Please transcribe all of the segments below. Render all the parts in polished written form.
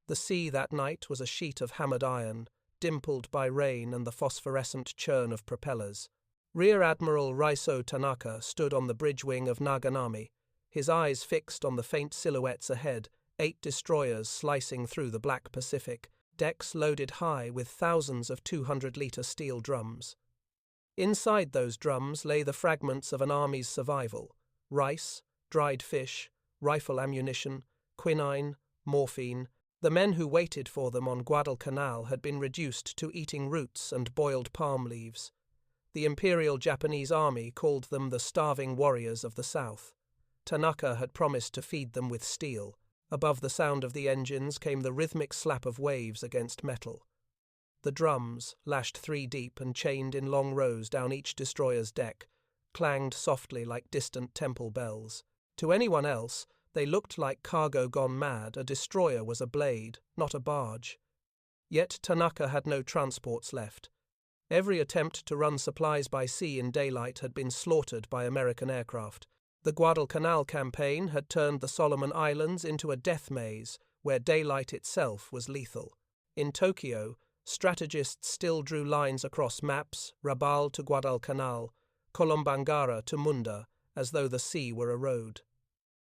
The sea that night was a sheet of hammered iron, dimpled by rain and the phosphorescent churn of propellers. Rear Admiral Raizō Tanaka stood on the bridge wing of Naganami, his eyes fixed on the faint silhouettes ahead, 8 destroyers slicing through the black Pacific, decks loaded high with thousands of 200-liter steel drums. Inside those drums lay the fragments of an army's survival: rice, dried fish, rifle ammunition, quinine, morphine. The men who waited for them on Guadalcanal had been reduced to eating roots and boiled palm leaves. The Imperial Japanese Army called them the starving warriors of the South. Tanaka had promised to feed them with steel. Above the sound of the engines came the rhythmic slap of waves against metal. The drums, lashed 3 deep and chained in long rows down each destroyer's deck, clanged softly like distant temple bells. To anyone else, they looked like cargo gone mad. A destroyer was a blade, not a barge. Yet Tanaka had no transports left. Every attempt to run supplies by sea in daylight had been slaughtered by American aircraft. The Guadalcanal campaign had turned the Solomon Islands into a death maze where daylight itself was lethal. In Tokyo, strategists still drew lines across maps, Rabaul to Guadalcanal, Kolombangara to Munda, as though the sea were a road.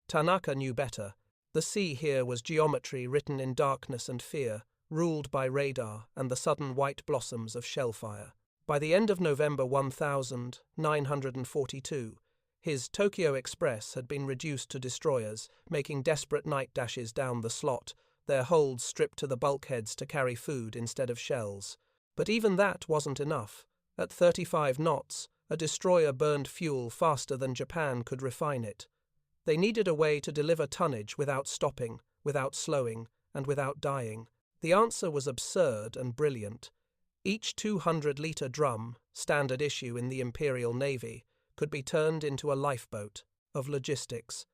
Tanaka knew better. The sea here was geometry written in darkness and fear, ruled by radar and the sudden white blossoms of shellfire. By the end of November 1942, his Tokyo Express had been reduced to destroyers, making desperate night dashes down the slot, their holds stripped to the bulkheads to carry food instead of shells. But even that wasn't enough. At 35 knots, a destroyer burned fuel faster than Japan could refine it. They needed a way to deliver tonnage without stopping, without slowing, and without dying. The answer was absurd and brilliant. Each 200-liter drum, standard issue in the Imperial Navy, could be turned into a lifeboat of logistics.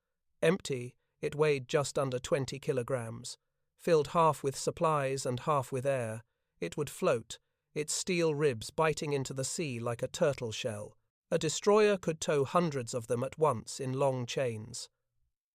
Empty, it weighed just under 20 kilograms. Filled half with supplies and half with air, it would float, its steel ribs biting into the sea like a turtle shell. A destroyer could tow hundreds of them at once in long chains.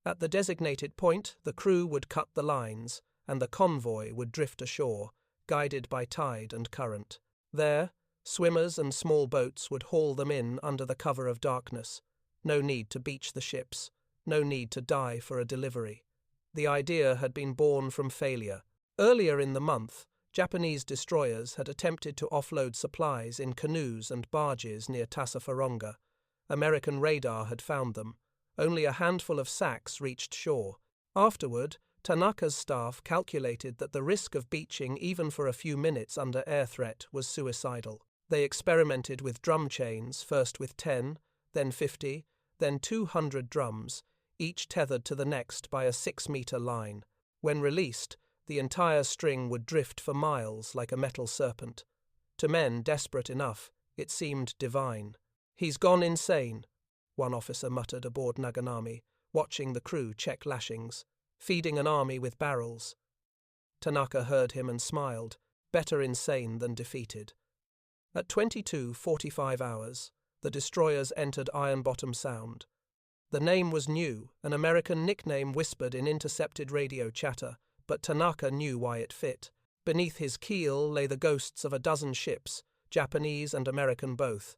At the designated point, the crew would cut the lines, and the convoy would drift ashore, guided by tide and current. There, swimmers and small boats would haul them in under the cover of darkness. No need to beach the ships, no need to die for a delivery. The idea had been born from failure. Earlier in the month, Japanese destroyers had attempted to offload supplies in canoes and barges near Tassafaronga. American radar had found them. Only a handful of sacks reached shore. Afterward, Tanaka's staff calculated that the risk of beaching even for a few minutes under air threat was suicidal. They experimented with drum chains, first with 10, then 50, then 200 drums, each tethered to the next by a 6-meter line. When released, the entire string would drift for miles like a metal serpent. To men desperate enough, it seemed divine. "He's gone insane," one officer muttered aboard Naganami, watching the crew check lashings. "Feeding an army with barrels." Tanaka heard him and smiled, better insane than defeated. At 22:45 hours, the destroyers entered Ironbottom Sound. The name was new, an American nickname whispered in intercepted radio chatter, but Tanaka knew why it fit. Beneath his keel lay the ghosts of a dozen ships, Japanese and American both.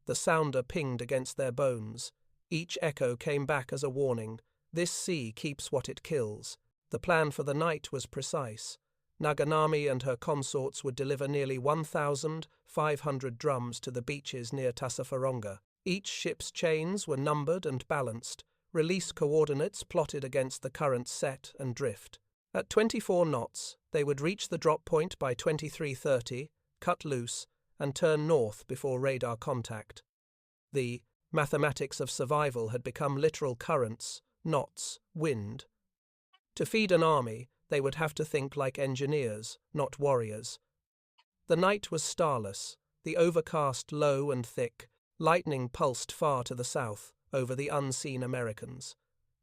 The sounder pinged against their bones. Each echo came back as a warning. This sea keeps what it kills. The plan for the night was precise. Naganami and her consorts would deliver nearly 1,500 drums to the beaches near Tassafaronga. Each ship's chains were numbered and balanced, release coordinates plotted against the current set and drift. At 24 knots, they would reach the drop point by 23:30, cut loose, and turn north before radar contact. The mathematics of survival had become literal currents, knots, wind. To feed an army, they would have to think like engineers, not warriors. The night was starless, the overcast low and thick. Lightning pulsed far to the south, over the unseen Americans.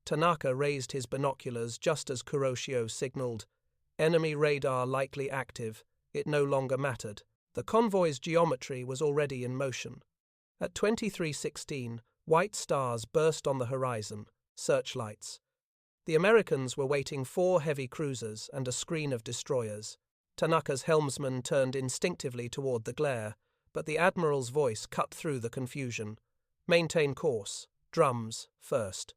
Tanaka raised his binoculars just as Kuroshio signaled, "Enemy radar likely active." It no longer mattered. The convoy's geometry was already in motion. At 23:16, white stars burst on the horizon, searchlights. The Americans were waiting 4 heavy cruisers and a screen of destroyers. Tanaka's helmsman turned instinctively toward the glare, but the admiral's voice cut through the confusion. "Maintain course. Drums, first."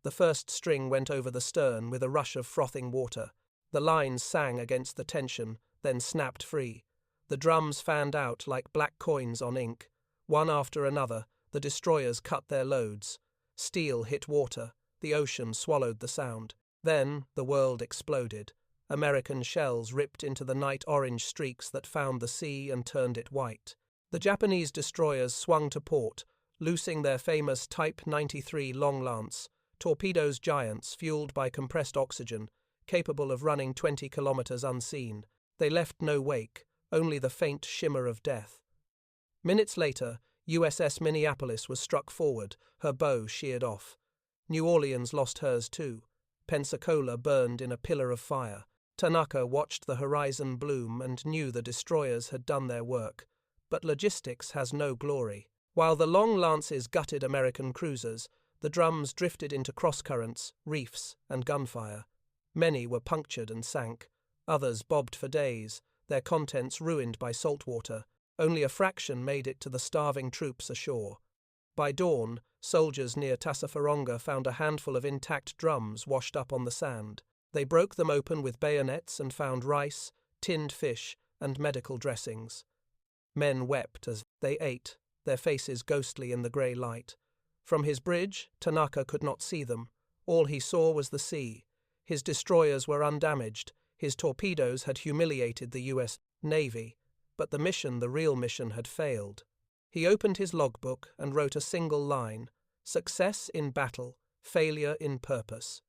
The first string went over the stern with a rush of frothing water. The lines sang against the tension, then snapped free. The drums fanned out like black coins on ink. One after another, the destroyers cut their loads. Steel hit water. The ocean swallowed the sound. Then the world exploded. American shells ripped into the night orange streaks that found the sea and turned it white. The Japanese destroyers swung to port, loosing their famous Type 93 Long Lance, torpedoes giants fueled by compressed oxygen, capable of running 20 kilometers unseen. They left no wake, only the faint shimmer of death. Minutes later, USS Minneapolis was struck forward, her bow sheared off. New Orleans lost hers too. Pensacola burned in a pillar of fire. Tanaka watched the horizon bloom and knew the destroyers had done their work. But logistics has no glory. While the Long Lances gutted American cruisers, the drums drifted into crosscurrents, reefs, and gunfire. Many were punctured and sank. Others bobbed for days, their contents ruined by salt water. Only a fraction made it to the starving troops ashore. By dawn, soldiers near Tassafaronga found a handful of intact drums washed up on the sand. They broke them open with bayonets and found rice, tinned fish, and medical dressings. Men wept as they ate, their faces ghostly in the grey light. From his bridge, Tanaka could not see them. All he saw was the sea. His destroyers were undamaged. His torpedoes had humiliated the U.S. Navy. But the real mission, had failed. He opened his logbook and wrote a single line: "Success in battle, failure in purpose."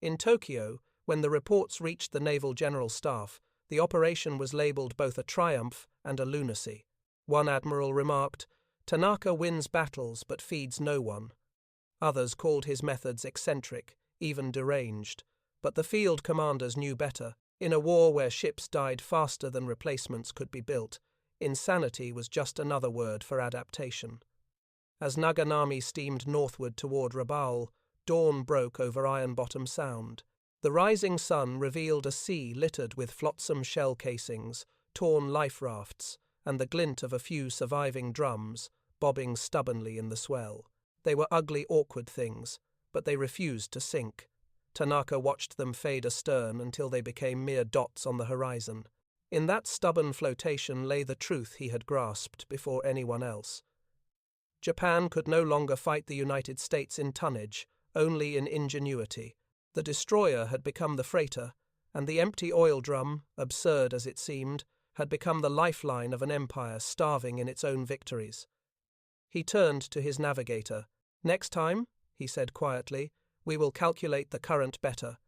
In Tokyo, when the reports reached the Naval General Staff, the operation was labeled both a triumph and a lunacy. One admiral remarked, "Tanaka wins battles but feeds no one." Others called his methods eccentric, even deranged. But the field commanders knew better. In a war where ships died faster than replacements could be built, insanity was just another word for adaptation. As Naganami steamed northward toward Rabaul, dawn broke over Ironbottom Sound. The rising sun revealed a sea littered with flotsam shell casings, torn life rafts, and the glint of a few surviving drums, bobbing stubbornly in the swell. They were ugly, awkward things, but they refused to sink. Tanaka watched them fade astern until they became mere dots on the horizon. In that stubborn flotation lay the truth he had grasped before anyone else. Japan could no longer fight the United States in tonnage, only in ingenuity. The destroyer had become the freighter, and the empty oil drum, absurd as it seemed, had become the lifeline of an empire starving in its own victories. He turned to his navigator. "Next time," he said quietly, "we will calculate the current better."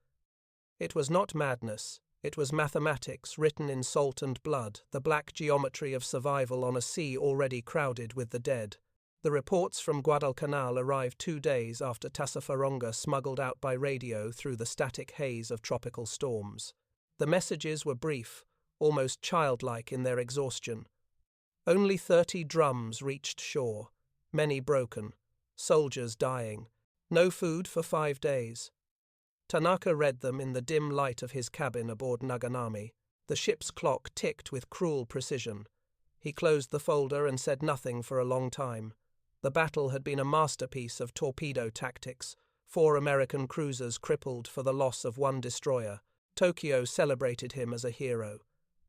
It was not madness. It was mathematics written in salt and blood, the black geometry of survival on a sea already crowded with the dead. The reports from Guadalcanal arrived 2 days after Tassafaronga smuggled out by radio through the static haze of tropical storms. The messages were brief, almost childlike in their exhaustion. Only 30 drums reached shore, many broken, soldiers dying. No food for 5 days. Tanaka read them in the dim light of his cabin aboard Naganami. The ship's clock ticked with cruel precision. He closed the folder and said nothing for a long time. The battle had been a masterpiece of torpedo tactics, 4 American cruisers crippled for the loss of 1 destroyer. Tokyo celebrated him as a hero.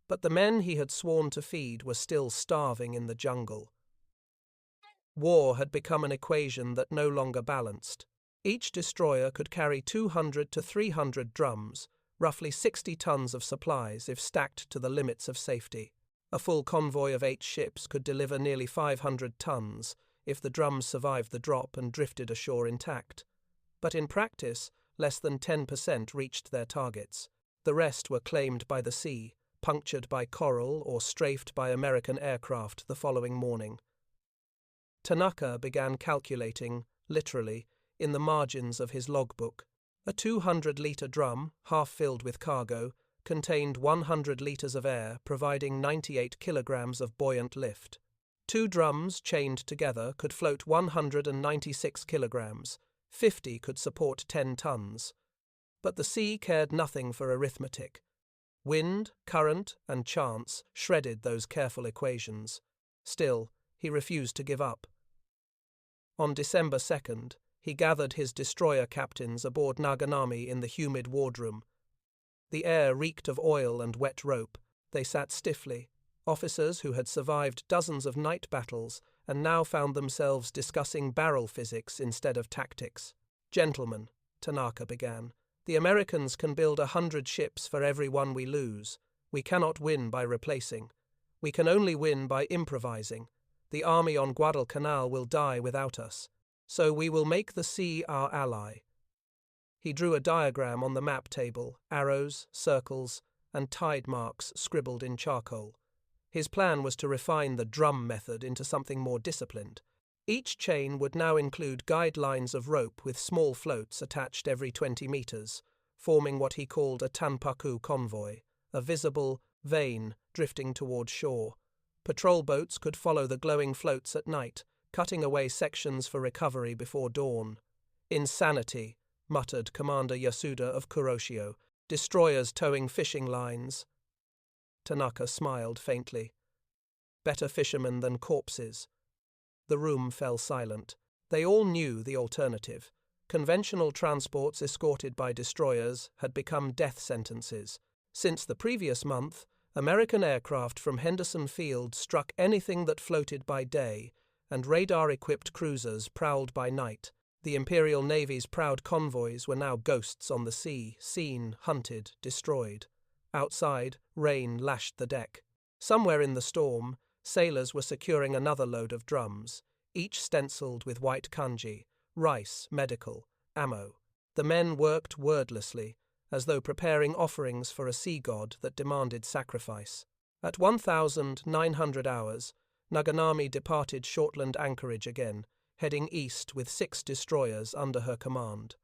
But the men he had sworn to feed were still starving in the jungle. War had become an equation that no longer balanced. Each destroyer could carry 200 to 300 drums, roughly 60 tons of supplies if stacked to the limits of safety. A full convoy of 8 ships could deliver nearly 500 tons if the drums survived the drop and drifted ashore intact. But in practice, less than 10% reached their targets. The rest were claimed by the sea, punctured by coral or strafed by American aircraft the following morning. Tanaka began calculating, literally, in the margins of his logbook. A 200-litre drum, half filled with cargo, contained 100 litres of air, providing 98 kilograms of buoyant lift. 2 drums, chained together, could float 196 kilograms. 50 could support 10 tons. But the sea cared nothing for arithmetic. Wind, current, and chance shredded those careful equations. Still, he refused to give up. On December 2nd, he gathered his destroyer captains aboard Naganami in the humid wardroom. The air reeked of oil and wet rope. They sat stiffly, officers who had survived dozens of night battles and now found themselves discussing barrel physics instead of tactics. "Gentlemen," Tanaka began, "the Americans can build 100 ships for every one we lose. We cannot win by replacing. We can only win by improvising. The army on Guadalcanal will die without us. So we will make the sea our ally." He drew a diagram on the map table, arrows, circles, and tide marks scribbled in charcoal. His plan was to refine the drum method into something more disciplined. Each chain would now include guidelines of rope with small floats attached every 20 meters, forming what he called a tanpaku convoy, a visible vein drifting toward shore. Patrol boats could follow the glowing floats at night, cutting away sections for recovery before dawn. "Insanity," muttered Commander Yasuda of Kuroshio. "Destroyers towing fishing lines." Tanaka smiled faintly. "Better fishermen than corpses." The room fell silent. They all knew the alternative. Conventional transports escorted by destroyers had become death sentences. Since the previous month, American aircraft from Henderson Field struck anything that floated by day, and radar-equipped cruisers prowled by night. The Imperial Navy's proud convoys were now ghosts on the sea, seen, hunted, destroyed. Outside, rain lashed the deck. Somewhere in the storm, sailors were securing another load of drums, each stenciled with white kanji, rice, medical, ammo. The men worked wordlessly, as though preparing offerings for a sea god that demanded sacrifice. At 1,900 hours, Naganami departed Shortland anchorage again, heading east with 6 destroyers under her command.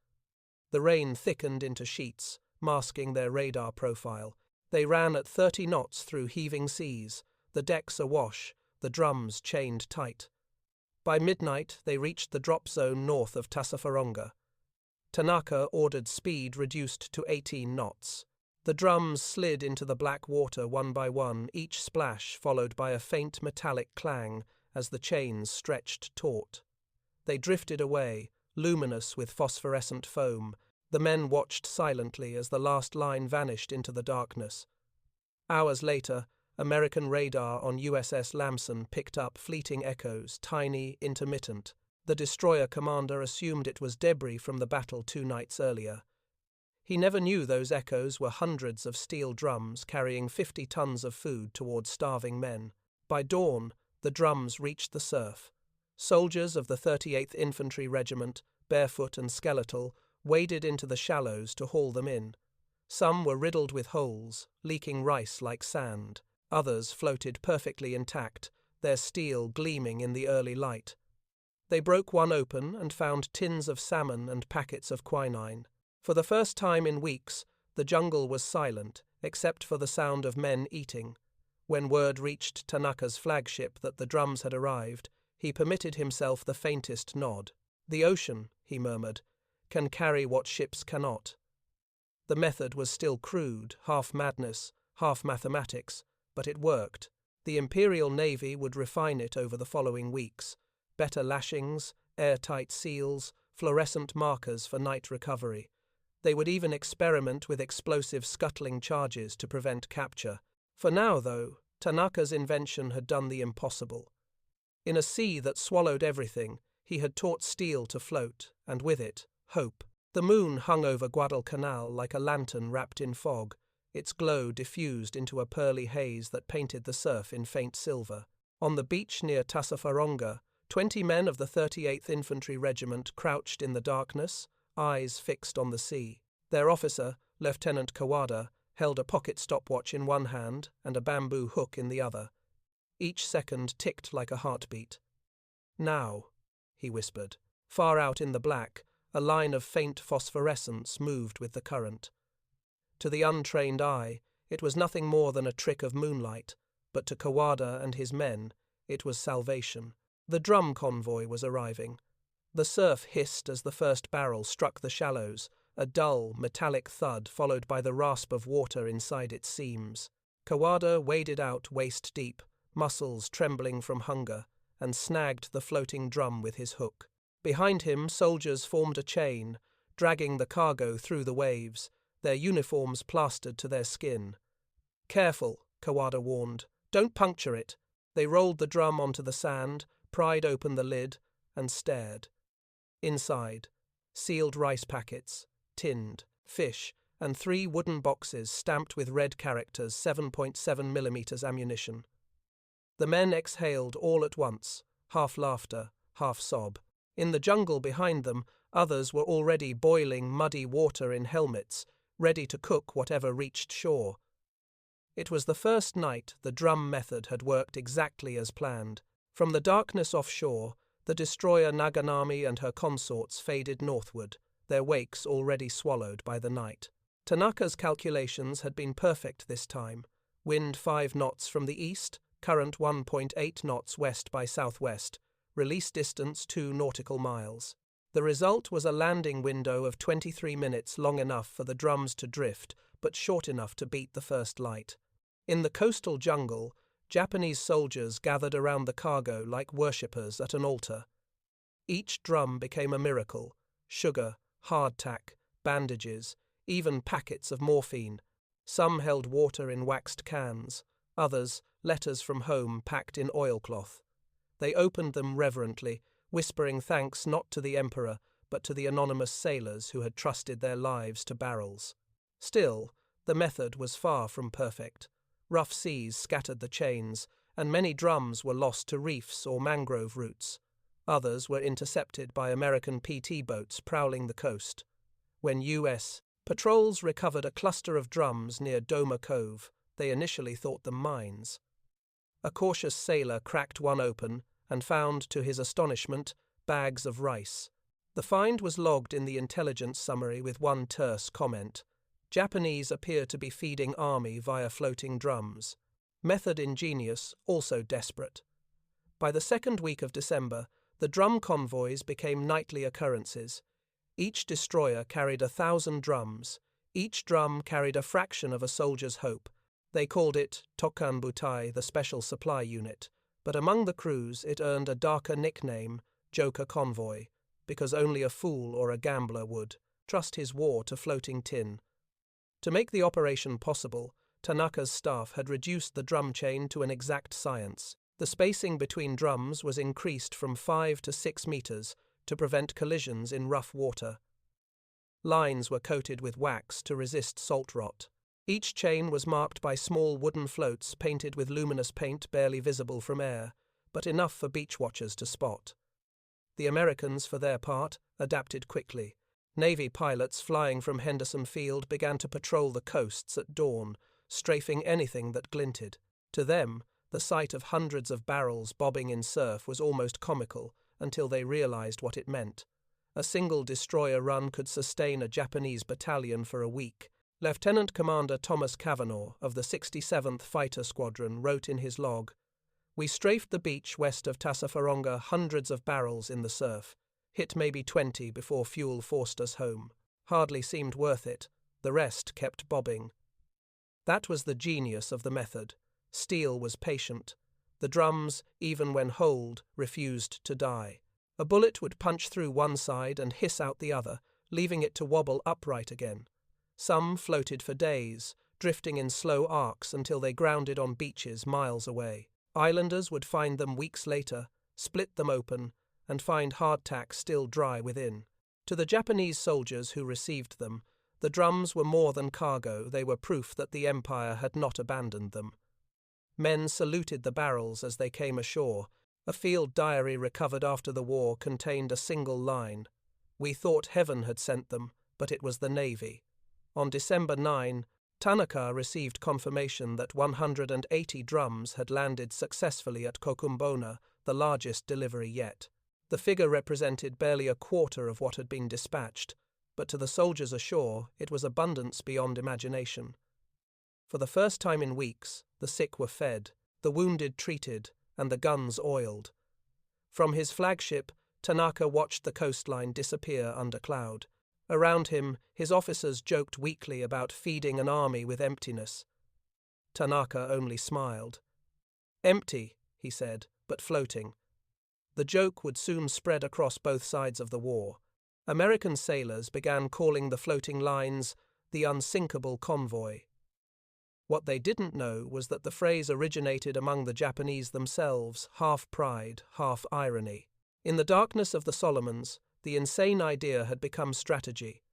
The rain thickened into sheets, masking their radar profile. They ran at 30 knots through heaving seas, the decks awash, the drums chained tight. By midnight, they reached the drop zone north of Tassafaronga. Tanaka ordered speed reduced to 18 knots. The drums slid into the black water one by one, each splash followed by a faint metallic clang as the chains stretched taut. They drifted away, luminous with phosphorescent foam. The men watched silently as the last line vanished into the darkness. Hours later, American radar on USS Lamson picked up fleeting echoes, tiny, intermittent. The destroyer commander assumed it was debris from the battle 2 nights earlier. He never knew those echoes were hundreds of steel drums carrying 50 tons of food towards starving men. By dawn, the drums reached the surf. Soldiers of the 38th Infantry Regiment, barefoot and skeletal, waded into the shallows to haul them in. Some were riddled with holes, leaking rice like sand. Others floated perfectly intact, their steel gleaming in the early light. They broke one open and found tins of salmon and packets of quinine. For the first time in weeks, the jungle was silent, except for the sound of men eating. When word reached Tanaka's flagship that the drums had arrived, he permitted himself the faintest nod. "The ocean," he murmured, "can carry what ships cannot." The method was still crude, half madness, half mathematics, but it worked. The Imperial Navy would refine it over the following weeks. Better lashings, airtight seals, fluorescent markers for night recovery. They would even experiment with explosive scuttling charges to prevent capture. For now, though, Tanaka's invention had done the impossible. In a sea that swallowed everything, he had taught steel to float, and with it, hope. The moon hung over Guadalcanal like a lantern wrapped in fog, its glow diffused into a pearly haze that painted the surf in faint silver. On the beach near Tassafaronga, 20 men of the 38th Infantry Regiment crouched in the darkness, eyes fixed on the sea. Their officer, Lieutenant Kawada, held a pocket stopwatch in one hand and a bamboo hook in the other. Each second ticked like a heartbeat. "Now," he whispered. Far out in the black, a line of faint phosphorescence moved with the current. To the untrained eye, it was nothing more than a trick of moonlight, but to Kawada and his men, it was salvation. The drum convoy was arriving. The surf hissed as the first barrel struck the shallows, a dull, metallic thud followed by the rasp of water inside its seams. Kawada waded out waist-deep, muscles trembling from hunger, and snagged the floating drum with his hook. Behind him, soldiers formed a chain, dragging the cargo through the waves, their uniforms plastered to their skin. "Careful," Kawada warned. "Don't puncture it." They rolled the drum onto the sand, pried open the lid, and stared. Inside, sealed rice packets, tinned, fish, and 3 wooden boxes stamped with red characters 7.7mm ammunition. The men exhaled all at once, half laughter, half sob. In the jungle behind them, others were already boiling muddy water in helmets, ready to cook whatever reached shore. It was the first night the drum method had worked exactly as planned. From the darkness offshore, the destroyer Naganami and her consorts faded northward, their wakes already swallowed by the night. Tanaka's calculations had been perfect this time. Wind 5 knots from the east, current 1.8 knots west by southwest, release distance 2 nautical miles. The result was a landing window of 23 minutes, long enough for the drums to drift, but short enough to beat the first light. In the coastal jungle, Japanese soldiers gathered around the cargo like worshippers at an altar. Each drum became a miracle: sugar, hardtack, bandages, even packets of morphine. Some held water in waxed cans, others letters from home packed in oilcloth. They opened them reverently, whispering thanks not to the emperor, but to the anonymous sailors who had trusted their lives to barrels. Still, the method was far from perfect. Rough seas scattered the chains, and many drums were lost to reefs or mangrove roots. Others were intercepted by American PT boats prowling the coast. When U.S. patrols recovered a cluster of drums near Doma Cove, they initially thought them mines. A cautious sailor cracked one open and found, to his astonishment, bags of rice. The find was logged in the intelligence summary with one terse comment: "Japanese appear to be feeding army via floating drums." Method ingenious, also desperate. By the second week of December, the drum convoys became nightly occurrences. Each destroyer carried 1,000 drums. Each drum carried a fraction of a soldier's hope. They called it Tokan Butai, the special supply unit, but among the crews it earned a darker nickname, Joker Convoy, because only a fool or a gambler would trust his war to floating tin. To make the operation possible, Tanaka's staff had reduced the drum chain to an exact science. The spacing between drums was increased from 5 to 6 meters to prevent collisions in rough water. Lines were coated with wax to resist salt rot. Each chain was marked by small wooden floats painted with luminous paint barely visible from air, but enough for beach watchers to spot. The Americans, for their part, adapted quickly. Navy pilots flying from Henderson Field began to patrol the coasts at dawn, strafing anything that glinted. To them, the sight of hundreds of barrels bobbing in surf was almost comical until they realized what it meant. A single destroyer run could sustain a Japanese battalion for a week. Lieutenant Commander Thomas Cavanaugh of the 67th Fighter Squadron wrote in his log, "We strafed the beach west of Tassafaronga hundreds of barrels in the surf, hit maybe 20 before fuel forced us home. Hardly seemed worth it. The rest kept bobbing." That was the genius of the method. Steel was patient. The drums, even when holed, refused to die. A bullet would punch through one side and hiss out the other, leaving it to wobble upright again. Some floated for days, drifting in slow arcs until they grounded on beaches miles away. Islanders would find them weeks later, split them open, and find hardtack still dry within. To the Japanese soldiers who received them, the drums were more than cargo. They were proof that the Empire had not abandoned them. Men saluted the barrels as they came ashore. A field diary recovered after the war contained a single line: "We thought heaven had sent them, but it was the Navy." On December 9, Tanaka received confirmation that 180 drums had landed successfully at Kokumbona, the largest delivery yet. The figure represented barely a quarter of what had been dispatched, but to the soldiers ashore it was abundance beyond imagination. For the first time in weeks, the sick were fed, the wounded treated, and the guns oiled. From his flagship, Tanaka watched the coastline disappear under cloud. Around him, his officers joked weakly about feeding an army with emptiness. Tanaka only smiled. "Empty," he said, "but floating." The joke would soon spread across both sides of the war. American sailors began calling the floating lines the Unsinkable Convoy. What they didn't know was that the phrase originated among the Japanese themselves, half pride, half irony. In the darkness of the Solomons, the insane idea had become strategy.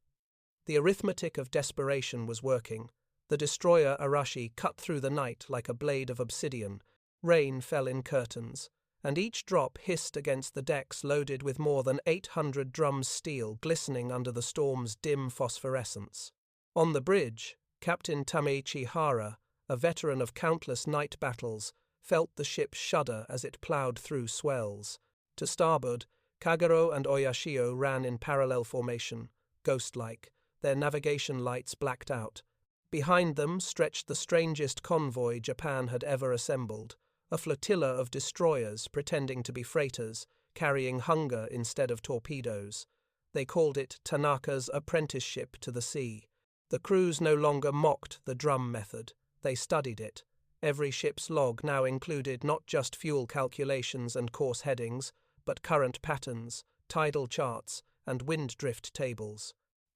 The arithmetic of desperation was working. The destroyer Arashi cut through the night like a blade of obsidian. Rain fell in curtains, and each drop hissed against the decks loaded with more than 800 drums steel glistening under the storm's dim phosphorescence. On the bridge, Captain Tameichi Hara, a veteran of countless night battles, felt the ship shudder as it ploughed through swells. To starboard, Kagero and Oyashio ran in parallel formation, ghost-like, their navigation lights blacked out. Behind them stretched the strangest convoy Japan had ever assembled, a flotilla of destroyers pretending to be freighters, carrying hunger instead of torpedoes. They called it Tanaka's apprenticeship to the sea. The crews no longer mocked the drum method. They studied it. Every ship's log now included not just fuel calculations and course headings, but current patterns, tidal charts, and wind drift tables.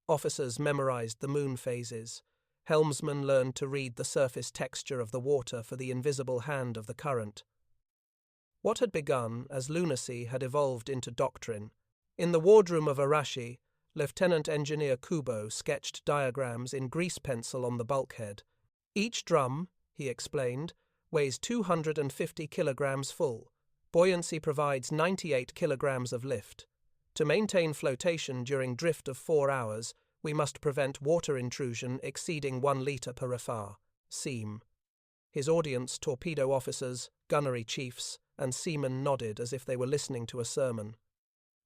Officers memorized the moon phases. Helmsmen learned to read the surface texture of the water for the invisible hand of the current. What had begun as lunacy had evolved into doctrine. In the wardroom of Arashi, Lieutenant Engineer Kubo sketched diagrams in grease pencil on the bulkhead. Each drum, he explained, weighs 250 kilograms full. Buoyancy provides 98 kilograms of lift. To maintain flotation during drift of 4 hours, we must prevent water intrusion exceeding 1 liter per rafah, seam. His audience, torpedo officers, gunnery chiefs, and seamen nodded as if they were listening to a sermon.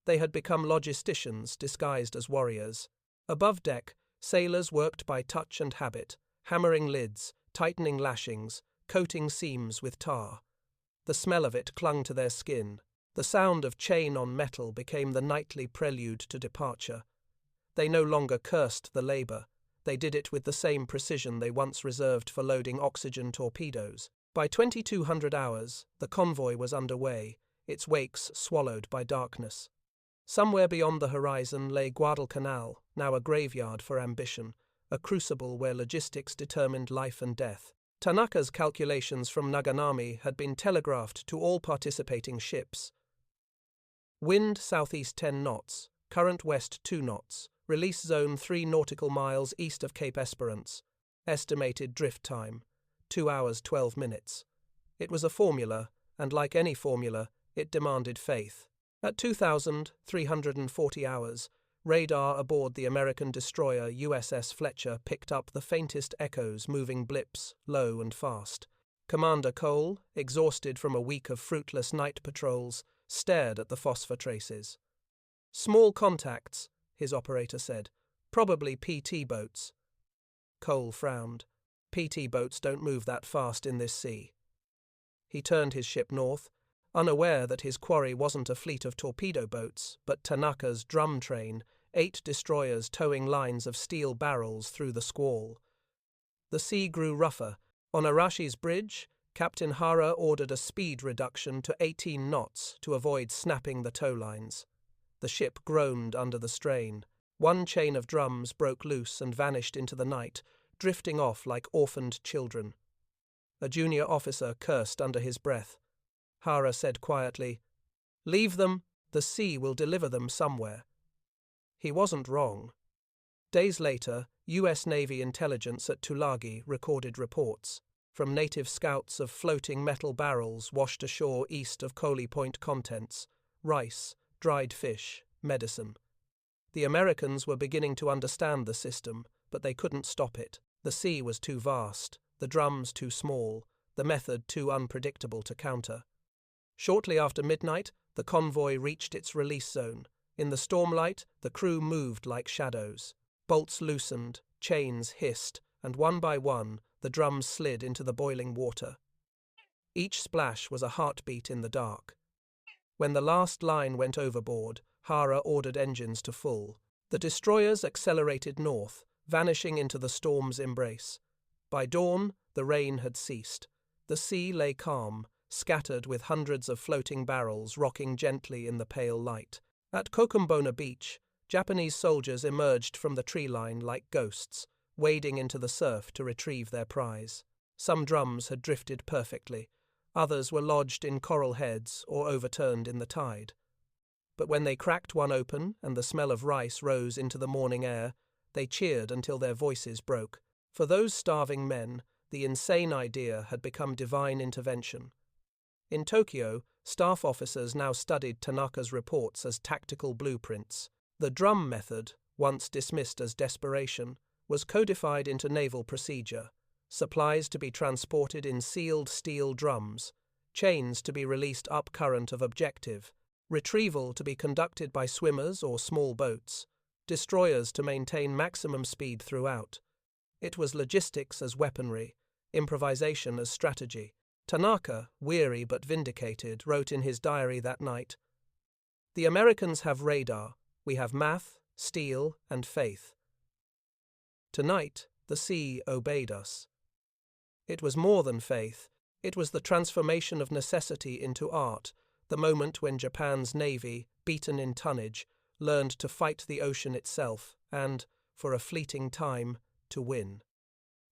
They had become logisticians disguised as warriors. Above deck, sailors worked by touch and habit, hammering lids, tightening lashings, coating seams with tar. The smell of it clung to their skin. The sound of chain on metal became the nightly prelude to departure. They no longer cursed the labor. They did it with the same precision they once reserved for loading oxygen torpedoes. By 2200 hours, the convoy was underway, its wakes swallowed by darkness. Somewhere beyond the horizon lay Guadalcanal, now a graveyard for ambition, a crucible where logistics determined life and death. Tanaka's calculations from Naganami had been telegraphed to all participating ships. Wind southeast 10 knots, current west 2 knots, release zone 3 nautical miles east of Cape Esperance. Estimated drift time, 2 hours 12 minutes. It was a formula, and like any formula, it demanded faith. At 2,340 hours, radar aboard the American destroyer USS Fletcher picked up the faintest echoes moving blips, low and fast. Commander Cole, exhausted from a week of fruitless night patrols, stared at the phosphor traces. "Small contacts," his operator said. "Probably PT boats." Cole frowned. "PT boats don't move that fast in this sea." He turned his ship north, unaware that his quarry wasn't a fleet of torpedo boats, but Tanaka's drum train, 8 destroyers towing lines of steel barrels through the squall. The sea grew rougher. On Arashi's bridge, Captain Hara ordered a speed reduction to 18 knots to avoid snapping the tow lines. The ship groaned under the strain. One chain of drums broke loose and vanished into the night, drifting off like orphaned children. A junior officer cursed under his breath. Hara said quietly, "Leave them, the sea will deliver them somewhere." He wasn't wrong. Days later, U.S. Navy intelligence at Tulagi recorded reports from native scouts of floating metal barrels washed ashore east of Coley Point. Contents: rice, dried fish, medicine. The Americans were beginning to understand the system, but they couldn't stop it. The sea was too vast, the drums too small, the method too unpredictable to counter. Shortly after midnight, the convoy reached its release zone. In the stormlight, the crew moved like shadows. Bolts loosened, chains hissed, and one by one, the drums slid into the boiling water. Each splash was a heartbeat in the dark. When the last line went overboard, Hara ordered engines to full. The destroyers accelerated north, vanishing into the storm's embrace. By dawn, the rain had ceased. The sea lay calm, scattered with hundreds of floating barrels rocking gently in the pale light. At Kokumbona Beach, Japanese soldiers emerged from the tree line like ghosts, wading into the surf to retrieve their prize. Some drums had drifted perfectly, others were lodged in coral heads or overturned in the tide. But when they cracked one open and the smell of rice rose into the morning air, they cheered until their voices broke. For those starving men, the insane idea had become divine intervention. In Tokyo, staff officers now studied Tanaka's reports as tactical blueprints. The drum method, once dismissed as desperation, was codified into naval procedure. Supplies to be transported in sealed steel drums, chains to be released up current of objective, retrieval to be conducted by swimmers or small boats, destroyers to maintain maximum speed throughout. It was logistics as weaponry, improvisation as strategy. Tanaka, weary but vindicated, wrote in his diary that night, "The Americans have radar, we have math, steel, and faith. Tonight, the sea obeyed us." It was more than faith, it was the transformation of necessity into art, the moment when Japan's navy, beaten in tonnage, learned to fight the ocean itself and, for a fleeting time, to win.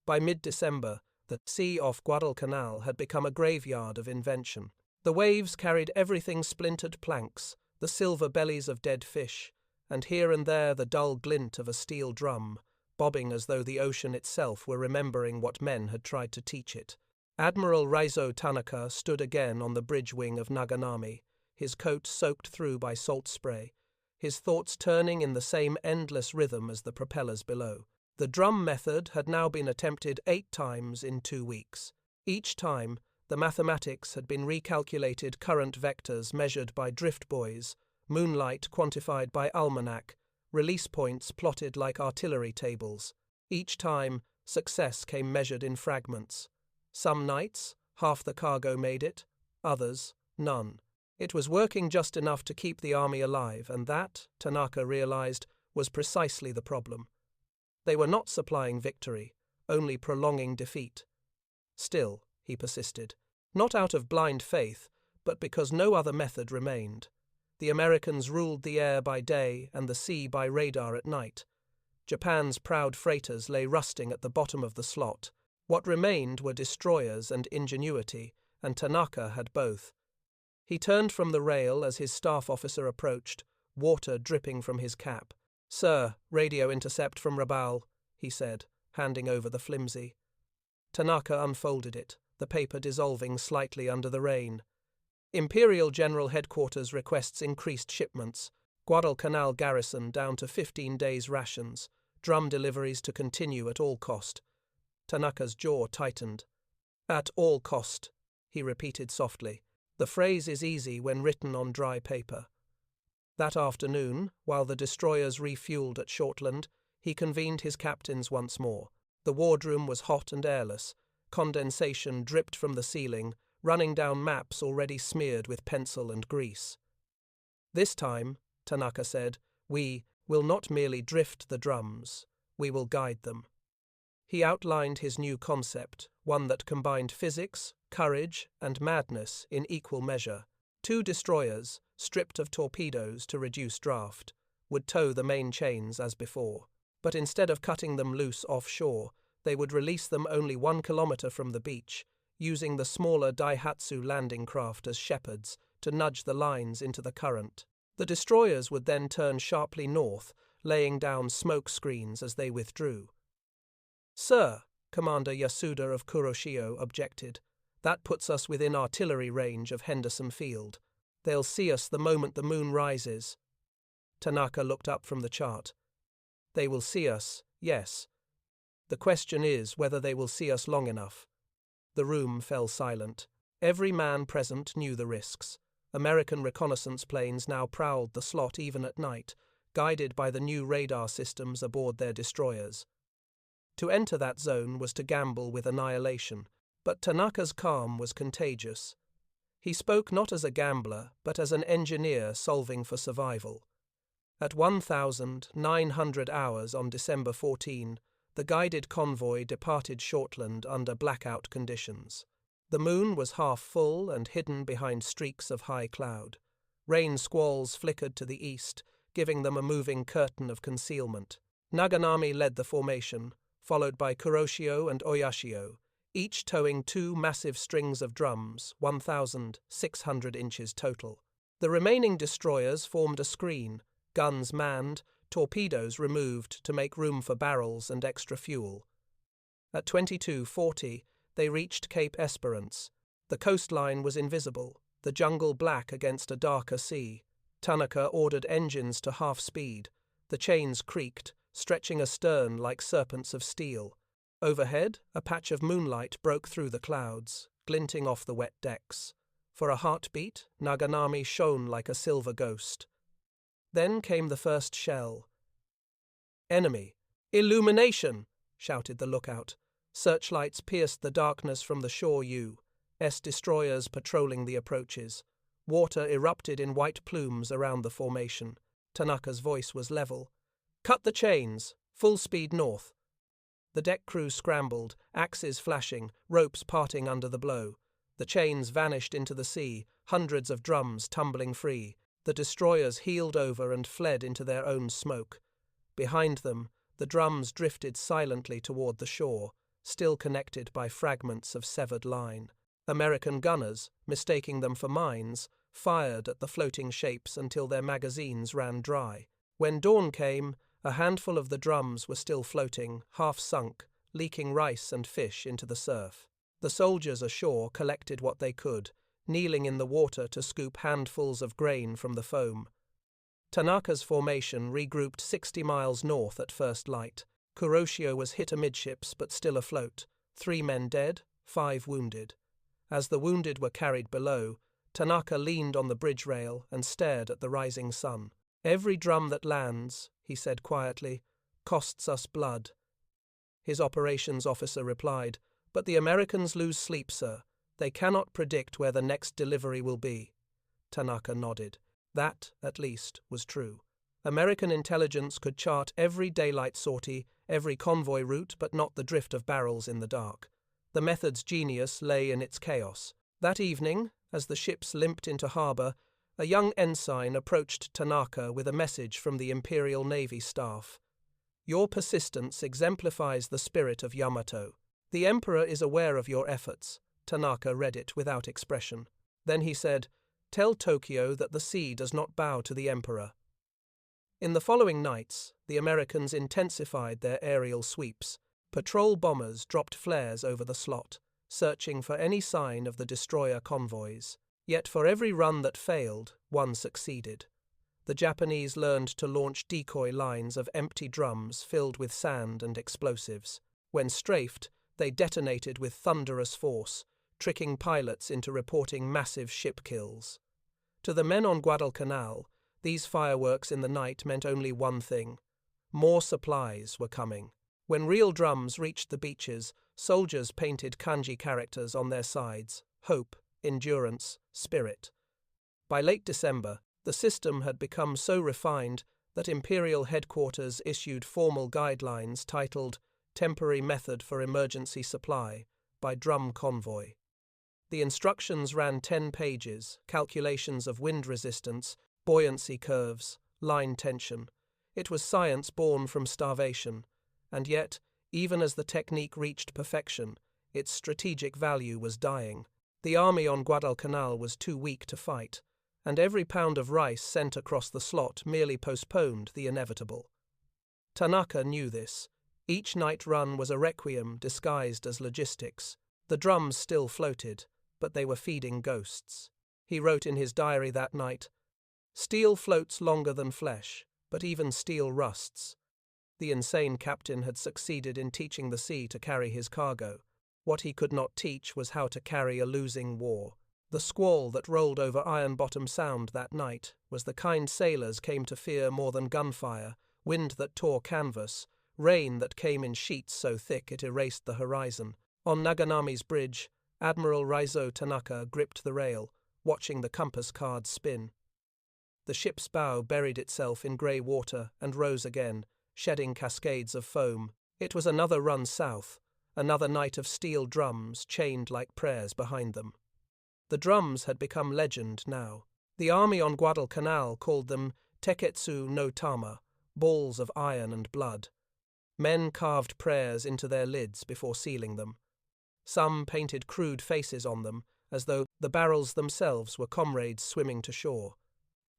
By mid-December, the sea off Guadalcanal had become a graveyard of invention. The waves carried everything splintered planks, the silver bellies of dead fish, and here and there the dull glint of a steel drum, bobbing as though the ocean itself were remembering what men had tried to teach it. Admiral Raizō Tanaka stood again on the bridge wing of Naganami, his coat soaked through by salt spray, his thoughts turning in the same endless rhythm as the propellers below. The drum method had now been attempted 8 times in 2 weeks. Each time, the mathematics had been recalculated, current vectors measured by drift buoys, moonlight quantified by almanac, release points plotted like artillery tables. Each time, success came measured in fragments. Some nights, half the cargo made it, others, none. It was working just enough to keep the army alive, and that, Tanaka realized, was precisely the problem. They were not supplying victory, only prolonging defeat. Still, he persisted, not out of blind faith, but because no other method remained. The Americans ruled the air by day and the sea by radar at night. Japan's proud freighters lay rusting at the bottom of the slot. What remained were destroyers and ingenuity, and Tanaka had both. He turned from the rail as his staff officer approached, water dripping from his cap. "Sir, radio intercept from Rabaul," he said, handing over the flimsy. Tanaka unfolded it, the paper dissolving slightly under the rain. "Imperial General Headquarters requests increased shipments. Guadalcanal garrison down to 15 days' rations. Drum deliveries to continue at all cost." Tanaka's jaw tightened. "At all cost," he repeated softly. The phrase is easy when written on dry paper. That afternoon, while the destroyers refueled at Shortland, he convened his captains once more. The wardroom was hot and airless. Condensation dripped from the ceiling, running down maps already smeared with pencil and grease. "This time," Tanaka said, "we will not merely drift the drums, we will guide them." He outlined his new concept, one that combined physics, courage, and madness in equal measure. 2 destroyers, stripped of torpedoes to reduce draft, would tow the main chains as before. But instead of cutting them loose offshore, they would release them only 1 kilometer from the beach, using the smaller Daihatsu landing craft as shepherds to nudge the lines into the current. The destroyers would then turn sharply north, laying down smoke screens as they withdrew. "Sir," Commander Yasuda of Kuroshio objected, "that puts us within artillery range of Henderson Field. They'll see us the moment the moon rises." Tanaka looked up from the chart. "They will see us, yes. The question is whether they will see us long enough." The room fell silent. Every man present knew the risks. American reconnaissance planes now prowled the slot even at night, guided by the new radar systems aboard their destroyers. To enter that zone was to gamble with annihilation, but Tanaka's calm was contagious. He spoke not as a gambler, but as an engineer solving for survival. At 1,900 hours on December 14, the guided convoy departed Shortland under blackout conditions. The moon was half full and hidden behind streaks of high cloud. Rain squalls flickered to the east, giving them a moving curtain of concealment. Naganami led the formation, followed by Kuroshio and Oyashio, each towing 2 massive strings of drums, 1,600 inches total. The remaining destroyers formed a screen, guns manned, torpedoes removed to make room for barrels and extra fuel. At 22:40, they reached Cape Esperance. The coastline was invisible, the jungle black against a darker sea. Tanaka ordered engines to half speed. The chains creaked, stretching astern like serpents of steel. Overhead, a patch of moonlight broke through the clouds, glinting off the wet decks. For a heartbeat, Naganami shone like a silver ghost. Then came the first shell. "Enemy! Illumination!" shouted the lookout. Searchlights pierced the darkness from the shore U.S. destroyers patrolling the approaches. Water erupted in white plumes around the formation. Tanaka's voice was level. "Cut the chains! Full speed north!" The deck crew scrambled, axes flashing, ropes parting under the blow. The chains vanished into the sea, hundreds of drums tumbling free. The destroyers heeled over and fled into their own smoke. Behind them, the drums drifted silently toward the shore, still connected by fragments of severed line. American gunners, mistaking them for mines, fired at the floating shapes until their magazines ran dry. When dawn came, a handful of the drums were still floating, half sunk, leaking rice and fish into the surf. The soldiers ashore collected what they could, kneeling in the water to scoop handfuls of grain from the foam. Tanaka's formation regrouped 60 miles north at first light. Kuroshio was hit amidships but still afloat. 3 men dead, 5 wounded. As the wounded were carried below, Tanaka leaned on the bridge rail and stared at the rising sun. "Every drum that lands," he said quietly, "costs us blood." His operations officer replied, "But the Americans lose sleep, sir. They cannot predict where the next delivery will be." Tanaka nodded. That, at least, was true. American intelligence could chart every daylight sortie, every convoy route, but not the drift of barrels in the dark. The method's genius lay in its chaos. That evening, as the ships limped into harbor, a young ensign approached Tanaka with a message from the Imperial Navy staff. "Your persistence exemplifies the spirit of Yamato. The Emperor is aware of your efforts." Tanaka read it without expression. Then he said, "Tell Tokyo that the sea does not bow to the Emperor." In the following nights, the Americans intensified their aerial sweeps. Patrol bombers dropped flares over the slot, searching for any sign of the destroyer convoys. Yet for every run that failed, one succeeded. The Japanese learned to launch decoy lines of empty drums filled with sand and explosives. When strafed, they detonated with thunderous force, tricking pilots into reporting massive ship kills. To the men on Guadalcanal, these fireworks in the night meant only one thing: more supplies were coming. When real drums reached the beaches, soldiers painted kanji characters on their sides: hope, endurance, spirit. By late December, the system had become so refined that Imperial Headquarters issued formal guidelines titled Temporary Method for Emergency Supply by Drum Convoy. The instructions ran 10 pages, calculations of wind resistance, buoyancy curves, line tension. It was science born from starvation, and yet, even as the technique reached perfection, its strategic value was dying. The army on Guadalcanal was too weak to fight, and every pound of rice sent across the slot merely postponed the inevitable. Tanaka knew this. Each night run was a requiem disguised as logistics. The drums still floated, but they were feeding ghosts. He wrote in his diary that night, "Steel floats longer than flesh, but even steel rusts." The insane captain had succeeded in teaching the sea to carry his cargo. What he could not teach was how to carry a losing war. The squall that rolled over Ironbottom Sound that night was the kind sailors came to fear more than gunfire, wind that tore canvas, rain that came in sheets so thick it erased the horizon. On Naganami's bridge, Admiral Raizō Tanaka gripped the rail, watching the compass cards spin. The ship's bow buried itself in grey water and rose again, shedding cascades of foam. It was another run south, another night of steel drums chained like prayers behind them. The drums had become legend now. The army on Guadalcanal called them Teketsu no Tama, balls of iron and blood. Men carved prayers into their lids before sealing them. Some painted crude faces on them, as though the barrels themselves were comrades swimming to shore.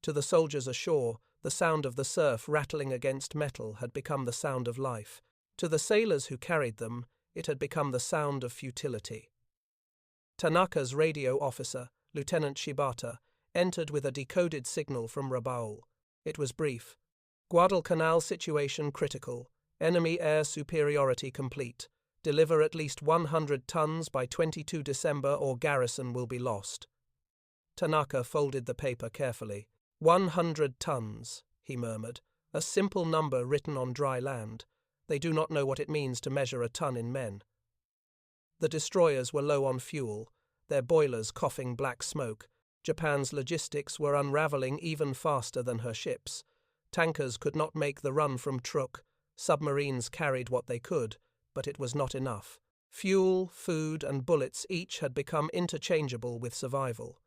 To the soldiers ashore, the sound of the surf rattling against metal had become the sound of life. To the sailors who carried them, it had become the sound of futility. Tanaka's radio officer, Lieutenant Shibata, entered with a decoded signal from Rabaul. It was brief. Guadalcanal situation critical. Enemy air superiority complete. Deliver at least 100 tons by 22 December or garrison will be lost. Tanaka folded the paper carefully. 100 tons, he murmured. A simple number written on dry land. They do not know what it means to measure a ton in men. The destroyers were low on fuel, their boilers coughing black smoke. Japan's logistics were unraveling even faster than her ships. Tankers could not make the run from Truk. Submarines carried what they could, but it was not enough. Fuel, food, and bullets each had become interchangeable with survival.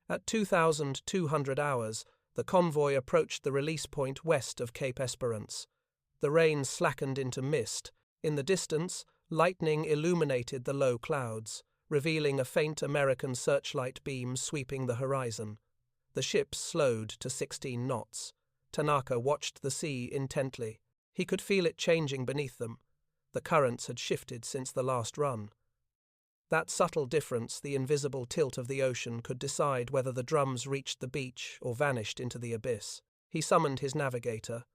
At 2,200 hours, the convoy approached the release point west of Cape Esperance. The rain slackened into mist. In the distance, lightning illuminated the low clouds, revealing a faint American searchlight beam sweeping the horizon. The ships slowed to 16 knots. Tanaka watched the sea intently. He could feel it changing beneath them. The currents had shifted since the last run. That subtle difference, the invisible tilt of the ocean, could decide whether the drums reached the beach or vanished into the abyss. He summoned his navigator.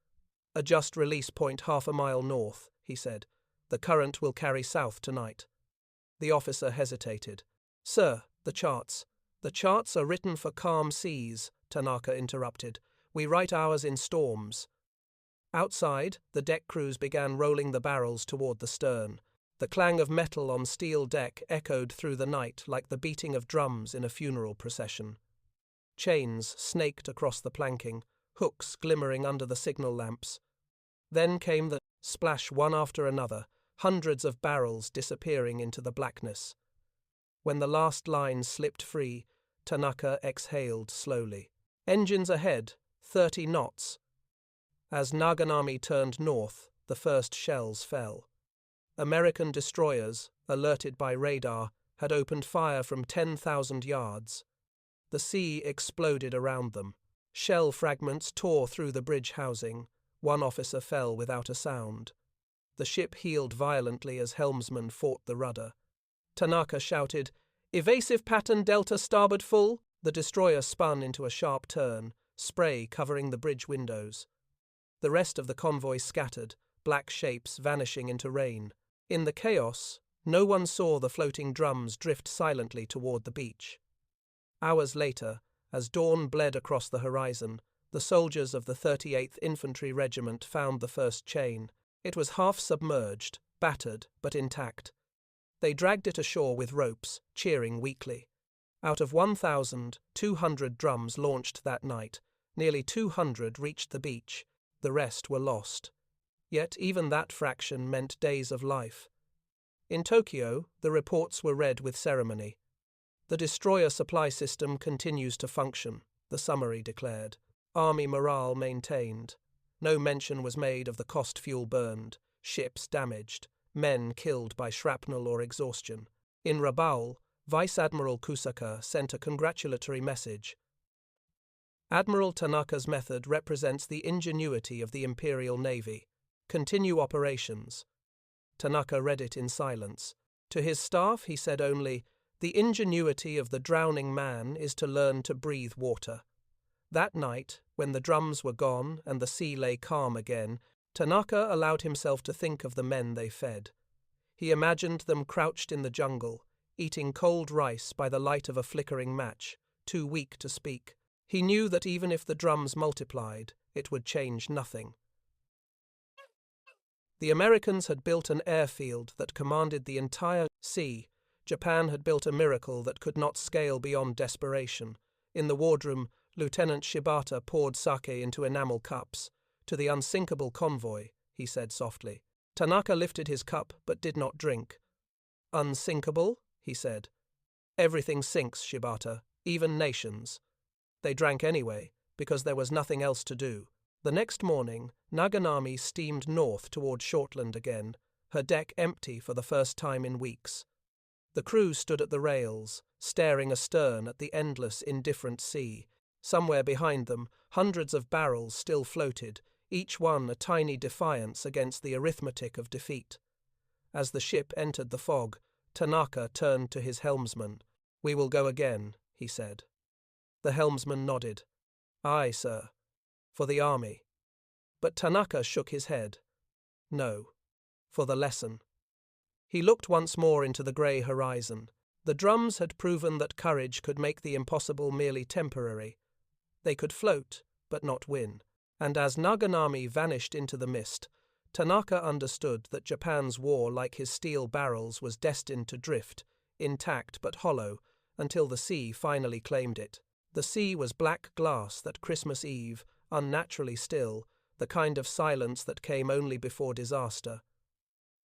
"Adjust release point half a mile north," he said. "The current will carry south tonight." The officer hesitated. "Sir, the charts." "The charts are written for calm seas," Tanaka interrupted. "We write ours in storms." Outside, the deck crews began rolling the barrels toward the stern. The clang of metal on steel deck echoed through the night like the beating of drums in a funeral procession. Chains snaked across the planking, hooks glimmering under the signal lamps. Then came the splash one after another, hundreds of barrels disappearing into the blackness. When the last line slipped free, Tanaka exhaled slowly. "Engines ahead, 30 knots." As Naganami turned north, the first shells fell. American destroyers, alerted by radar, had opened fire from 10,000 yards. The sea exploded around them. Shell fragments tore through the bridge housing. One officer fell without a sound. The ship heeled violently as helmsman fought the rudder. Tanaka shouted, "Evasive pattern delta starboard full." The destroyer spun into a sharp turn, spray covering the bridge windows. The rest of the convoy scattered, black shapes vanishing into rain. In the chaos, no one saw the floating drums drift silently toward the beach. Hours later, as dawn bled across the horizon, the soldiers of the 38th Infantry Regiment found the first chain. It was half submerged, battered, but intact. They dragged it ashore with ropes, cheering weakly. Out of 1,200 drums launched that night, nearly 200 reached the beach. The rest were lost. Yet even that fraction meant days of life. In Tokyo, the reports were read with ceremony. "The destroyer supply system continues to function," the summary declared. Army morale maintained. No mention was made of the cost fuel burned, ships damaged, men killed by shrapnel or exhaustion. In Rabaul, Vice Admiral Kusaka sent a congratulatory message. "Admiral Tanaka's method represents the ingenuity of the Imperial Navy. Continue operations." Tanaka read it in silence. To his staff he said only, "The ingenuity of the drowning man is to learn to breathe water." That night, when the drums were gone and the sea lay calm again, Tanaka allowed himself to think of the men they fed. He imagined them crouched in the jungle, eating cold rice by the light of a flickering match, too weak to speak. He knew that even if the drums multiplied, it would change nothing. The Americans had built an airfield that commanded the entire sea. Japan had built a miracle that could not scale beyond desperation. In the wardroom, Lieutenant Shibata poured sake into enamel cups. "To the Unsinkable convoy," he said softly. Tanaka lifted his cup but did not drink. "Unsinkable?" he said. "Everything sinks, Shibata, even nations." They drank anyway, because there was nothing else to do. The next morning, Naganami steamed north toward Shortland again, her deck empty for the first time in weeks. The crew stood at the rails, staring astern at the endless, indifferent sea. Somewhere behind them, hundreds of barrels still floated, each one a tiny defiance against the arithmetic of defeat. As the ship entered the fog, Tanaka turned to his helmsman. "We will go again," he said. The helmsman nodded. "Aye, sir. For the army." But Tanaka shook his head. "No. For the lesson." He looked once more into the grey horizon. The drums had proven that courage could make the impossible merely temporary. They could float, but not win. And as Naganami vanished into the mist, Tanaka understood that Japan's war, like his steel barrels, was destined to drift, intact but hollow, until the sea finally claimed it. The sea was black glass that Christmas Eve, unnaturally still, the kind of silence that came only before disaster.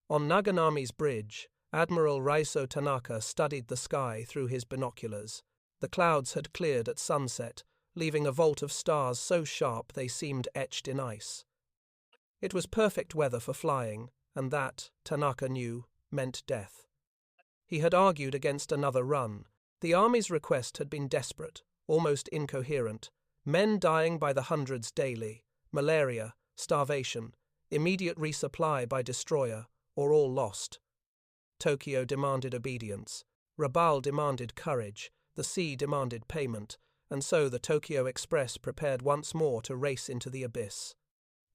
On Naganami's bridge, Admiral Raizō Tanaka studied the sky through his binoculars. The clouds had cleared at sunset, leaving a vault of stars so sharp they seemed etched in ice. It was perfect weather for flying, and that, Tanaka knew, meant death. He had argued against another run. The army's request had been desperate, almost incoherent. Men dying by the hundreds daily, malaria, starvation, immediate resupply by destroyer, or all lost. Tokyo demanded obedience. Rabaul demanded courage. The sea demanded payment. And so the Tokyo Express prepared once more to race into the abyss.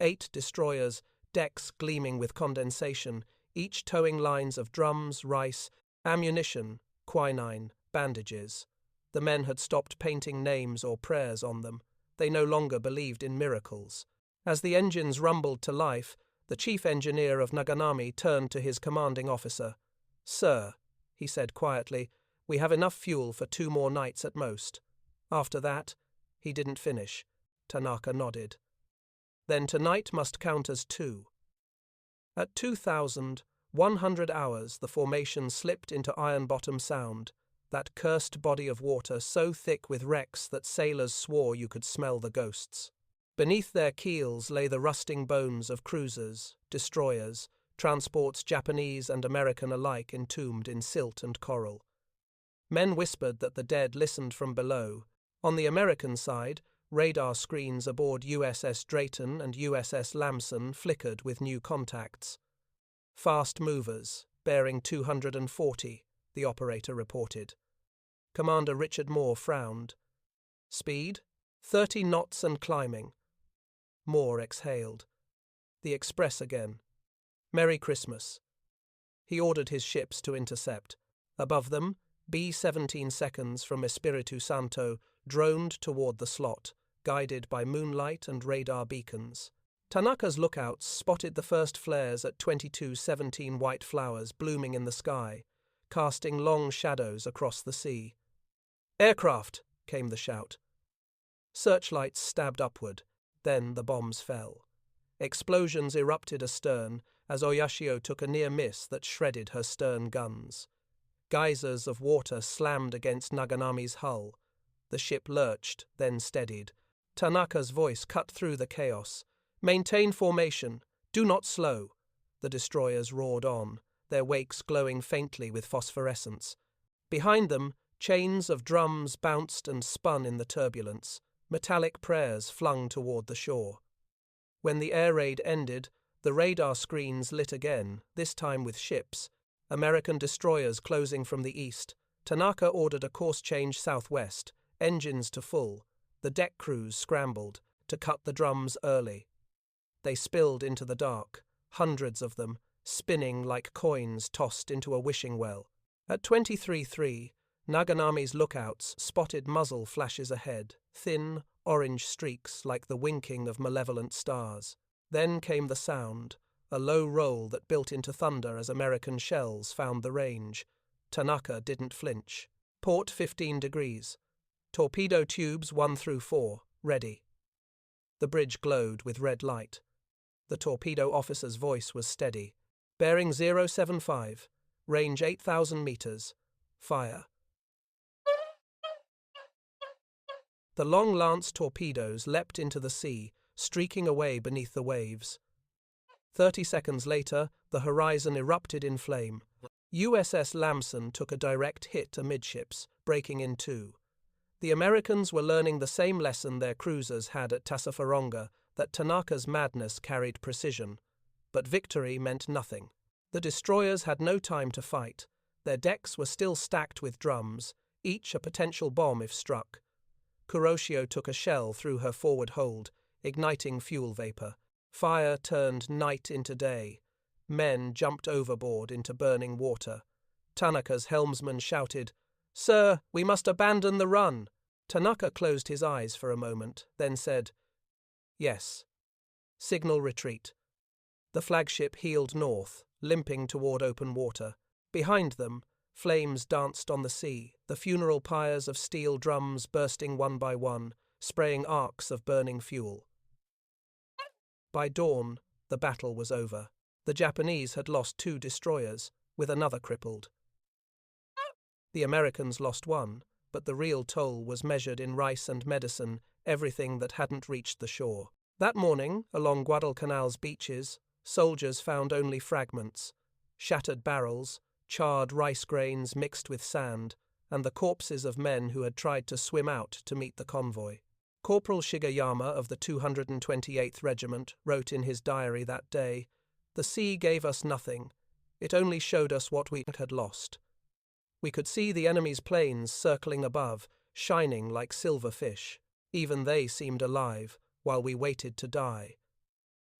8 destroyers, decks gleaming with condensation, each towing lines of drums, rice, ammunition, quinine, bandages. The men had stopped painting names or prayers on them. They no longer believed in miracles. As the engines rumbled to life, the chief engineer of Naganami turned to his commanding officer. "Sir," he said quietly, "we have enough fuel for 2 more nights at most." After that, he didn't finish. Tanaka nodded. "Then tonight must count as 2. At 2,100 hours, the formation slipped into Ironbottom Sound, that cursed body of water so thick with wrecks that sailors swore you could smell the ghosts. Beneath their keels lay the rusting bones of cruisers, destroyers, transports Japanese and American alike entombed in silt and coral. Men whispered that the dead listened from below. On the American side, radar screens aboard USS Drayton and USS Lamson flickered with new contacts. "Fast movers, bearing 240, the operator reported. Commander Richard Moore frowned. "Speed? 30 knots and climbing." Moore exhaled. "The Express again. Merry Christmas." He ordered his ships to intercept. Above them, B-17 seconds from Espiritu Santo droned toward the slot, guided by moonlight and radar beacons. Tanaka's lookouts spotted the first flares at 2217 white flowers blooming in the sky, casting long shadows across the sea. "Aircraft!" came the shout. Searchlights stabbed upward, then the bombs fell. Explosions erupted astern as Oyashio took a near miss that shredded her stern guns. Geysers of water slammed against Naganami's hull. The ship lurched, then steadied. Tanaka's voice cut through the chaos. "Maintain formation. Do not slow." The destroyers roared on, their wakes glowing faintly with phosphorescence. Behind them, chains of drums bounced and spun in the turbulence, metallic prayers flung toward the shore. When the air raid ended, the radar screens lit again, this time with ships, American destroyers closing from the east. Tanaka ordered a course change southwest, engines to full. The deck crews scrambled to cut the drums early. They spilled into the dark, hundreds of them, spinning like coins tossed into a wishing well. At 23:3, Naganami's lookouts spotted muzzle flashes ahead, thin, orange streaks like the winking of malevolent stars. Then came the sound, a low roll that built into thunder as American shells found the range. Tanaka didn't flinch. "Port 15 degrees. Torpedo tubes 1 through 4, ready. The bridge glowed with red light. The torpedo officer's voice was steady. Bearing 075, range 8,000 meters, fire. The long lance torpedoes leapt into the sea, streaking away beneath the waves. 30 seconds later, the horizon erupted in flame. USS Lamson took a direct hit amidships, breaking in two. The Americans were learning the same lesson their cruisers had at Tassafaronga, that Tanaka's madness carried precision. But victory meant nothing. The destroyers had no time to fight. Their decks were still stacked with drums, each a potential bomb if struck. Kuroshio took a shell through her forward hold, igniting fuel vapor. Fire turned night into day. Men jumped overboard into burning water. Tanaka's helmsman shouted, "Sir, we must abandon the run." Tanaka closed his eyes for a moment, then said, "Yes." Signal retreat. The flagship heeled north, limping toward open water. Behind them, flames danced on the sea, the funeral pyres of steel drums bursting one by one, spraying arcs of burning fuel. By dawn, the battle was over. The Japanese had lost 2 destroyers, with another crippled. The Americans lost 1, but the real toll was measured in rice and medicine, everything that hadn't reached the shore. That morning, along Guadalcanal's beaches, soldiers found only fragments, shattered barrels, charred rice grains mixed with sand, and the corpses of men who had tried to swim out to meet the convoy. Corporal Shigeyama of the 228th Regiment wrote in his diary that day, "The sea gave us nothing. It only showed us what we had lost." We could see the enemy's planes circling above, shining like silver fish. Even they seemed alive, while we waited to die.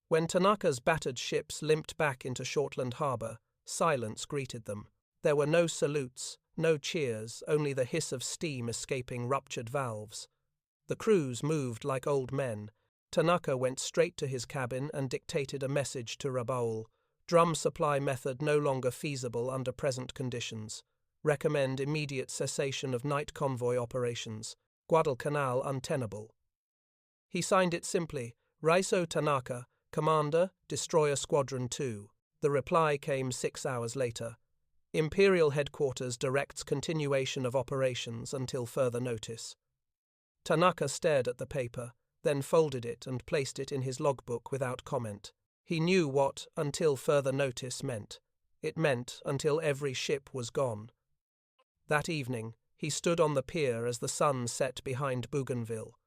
When Tanaka's battered ships limped back into Shortland Harbour, silence greeted them. There were no salutes, no cheers, only the hiss of steam escaping ruptured valves. The crews moved like old men. Tanaka went straight to his cabin and dictated a message to Rabaul. Drum supply method no longer feasible under present conditions. Recommend immediate cessation of night convoy operations. Guadalcanal untenable. He signed it simply, Raizō Tanaka, Commander, Destroyer Squadron 2. The reply came 6 hours later. Imperial Headquarters directs continuation of operations until further notice. Tanaka stared at the paper, then folded it and placed it in his logbook without comment. He knew what "until further notice" meant. It meant until every ship was gone. That evening, he stood on the pier as the sun set behind Bougainville.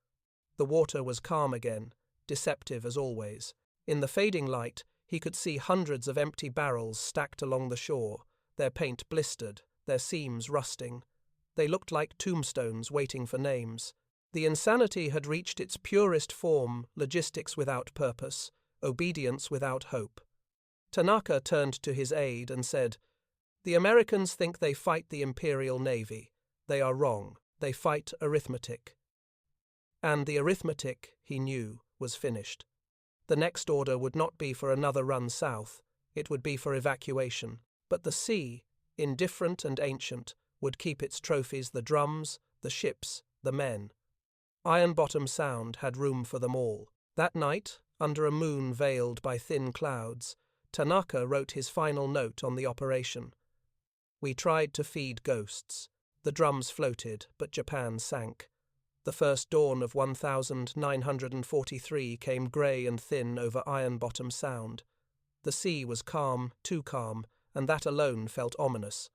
The water was calm again, deceptive as always. In the fading light, he could see hundreds of empty barrels stacked along the shore, their paint blistered, their seams rusting. They looked like tombstones waiting for names. The insanity had reached its purest form, logistics without purpose, obedience without hope. Tanaka turned to his aide and said, "The Americans think they fight the Imperial Navy. They are wrong. They fight arithmetic." And the arithmetic, he knew, was finished. The next order would not be for another run south. It would be for evacuation. But the sea, indifferent and ancient, would keep its trophies, the drums, the ships, the men. Ironbottom Sound had room for them all. That night, under a moon veiled by thin clouds, Tanaka wrote his final note on the operation. "We tried to feed ghosts. The drums floated, but Japan sank. The first dawn of 1943 came grey and thin over Ironbottom Sound. The sea was calm, too calm, and that alone felt ominous.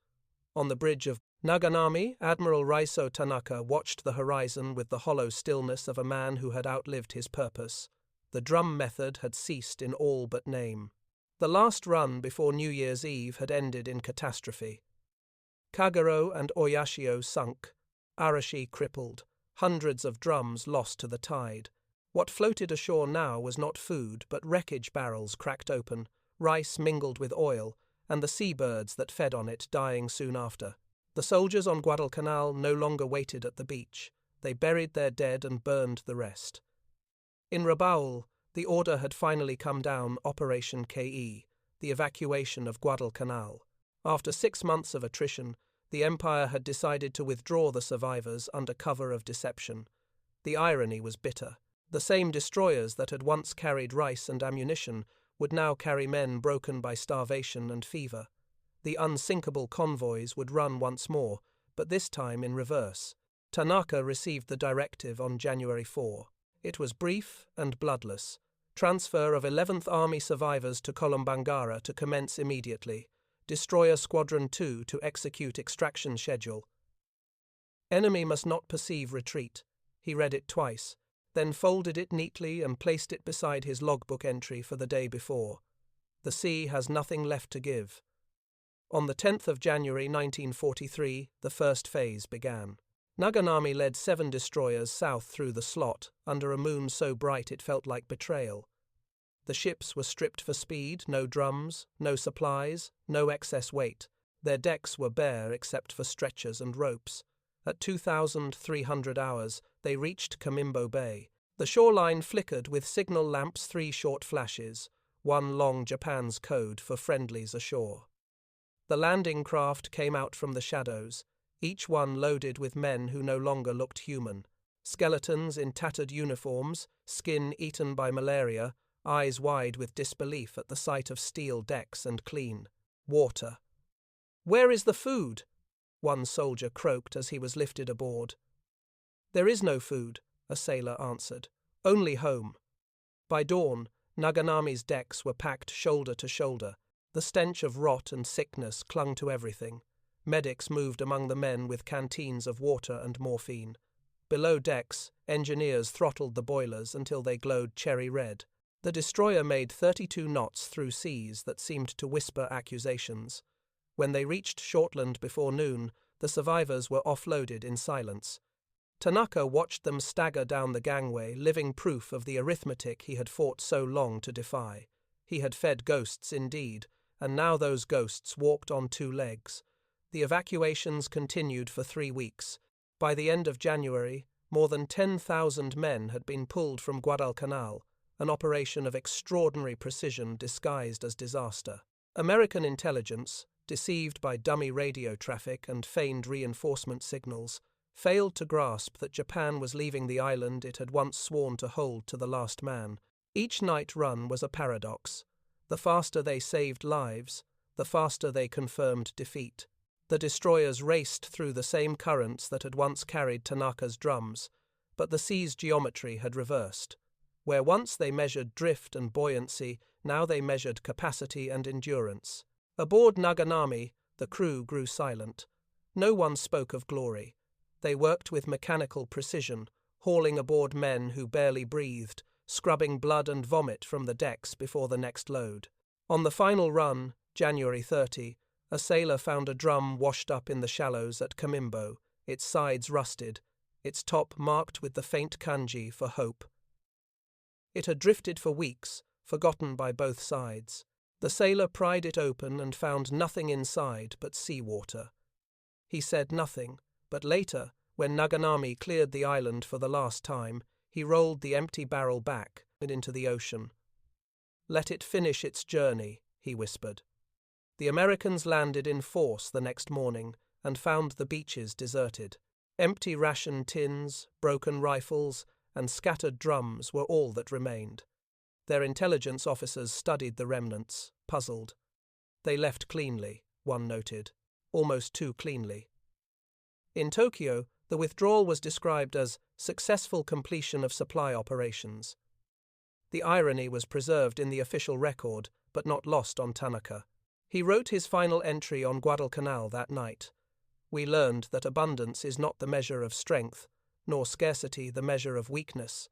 On the bridge of Naganami, Admiral Raizō Tanaka watched the horizon with the hollow stillness of a man who had outlived his purpose. The drum method had ceased in all but name. The last run before New Year's Eve had ended in catastrophe. Kagero and Oyashio sunk, Arashi crippled, hundreds of drums lost to the tide. What floated ashore now was not food, but wreckage barrels cracked open, rice mingled with oil, and the seabirds that fed on it dying soon after. The soldiers on Guadalcanal no longer waited at the beach. They buried their dead and burned the rest. In Rabaul, the order had finally come down, Operation KE, the evacuation of Guadalcanal. After 6 months of attrition, The Empire had decided to withdraw the survivors under cover of deception. The irony was bitter. The same destroyers that had once carried rice and ammunition would now carry men broken by starvation and fever. The unsinkable convoys would run once more, but this time in reverse. Tanaka received the directive on January 4. It was brief and bloodless. Transfer of 11th Army survivors to Kolombangara to commence immediately. Destroyer Squadron 2 to execute extraction schedule. Enemy must not perceive retreat. He read it twice, then folded it neatly and placed it beside his logbook entry for the day before. The sea has nothing left to give. On the 10th of January 1943, the first phase began. Naganami led 7 destroyers south through the slot, under a moon so bright it felt like betrayal. The ships were stripped for speed, no drums, no supplies, no excess weight. Their decks were bare except for stretchers and ropes. At 2,300 hours, they reached Kamimbo Bay. The shoreline flickered with signal lamps, 3 short flashes, 1 long Japan's code for friendlies ashore. The landing craft came out from the shadows, each one loaded with men who no longer looked human. Skeletons in tattered uniforms, skin eaten by malaria, eyes wide with disbelief at the sight of steel decks and clean water. "Where is the food?" one soldier croaked as he was lifted aboard. "There is no food," a sailor answered. "Only home." By dawn, Naganami's decks were packed shoulder to shoulder. The stench of rot and sickness clung to everything. Medics moved among the men with canteens of water and morphine. Below decks, engineers throttled the boilers until they glowed cherry red. The destroyer made 32 knots through seas that seemed to whisper accusations. When they reached Shortland before noon, the survivors were offloaded in silence. Tanaka watched them stagger down the gangway, living proof of the arithmetic he had fought so long to defy. He had fed ghosts indeed, and now those ghosts walked on 2 legs. The evacuations continued for 3 weeks. By the end of January, more than 10,000 men had been pulled from Guadalcanal, an operation of extraordinary precision disguised as disaster. American intelligence, deceived by dummy radio traffic and feigned reinforcement signals, failed to grasp that Japan was leaving the island it had once sworn to hold to the last man. Each night run was a paradox. The faster they saved lives, the faster they confirmed defeat. The destroyers raced through the same currents that had once carried Tanaka's drums, but the sea's geometry had reversed. Where once they measured drift and buoyancy, now they measured capacity and endurance. Aboard Naganami, the crew grew silent. No one spoke of glory. They worked with mechanical precision, hauling aboard men who barely breathed, scrubbing blood and vomit from the decks before the next load. On the final run, January 30, a sailor found a drum washed up in the shallows at Kamimbo, its sides rusted, its top marked with the faint kanji for hope. It had drifted for weeks, forgotten by both sides. The sailor pried it open and found nothing inside but seawater. He said nothing, but later, when Naganami cleared the island for the last time, he rolled the empty barrel back and into the ocean. "Let it finish its journey," he whispered. The Americans landed in force the next morning and found the beaches deserted. Empty ration tins, broken rifles, and scattered drums were all that remained. Their intelligence officers studied the remnants, puzzled. They left cleanly, one noted, almost too cleanly. In Tokyo, the withdrawal was described as successful completion of supply operations. The irony was preserved in the official record, but not lost on Tanaka. He wrote his final entry on Guadalcanal that night. "We learned that abundance is not the measure of strength, nor scarcity the measure of weakness.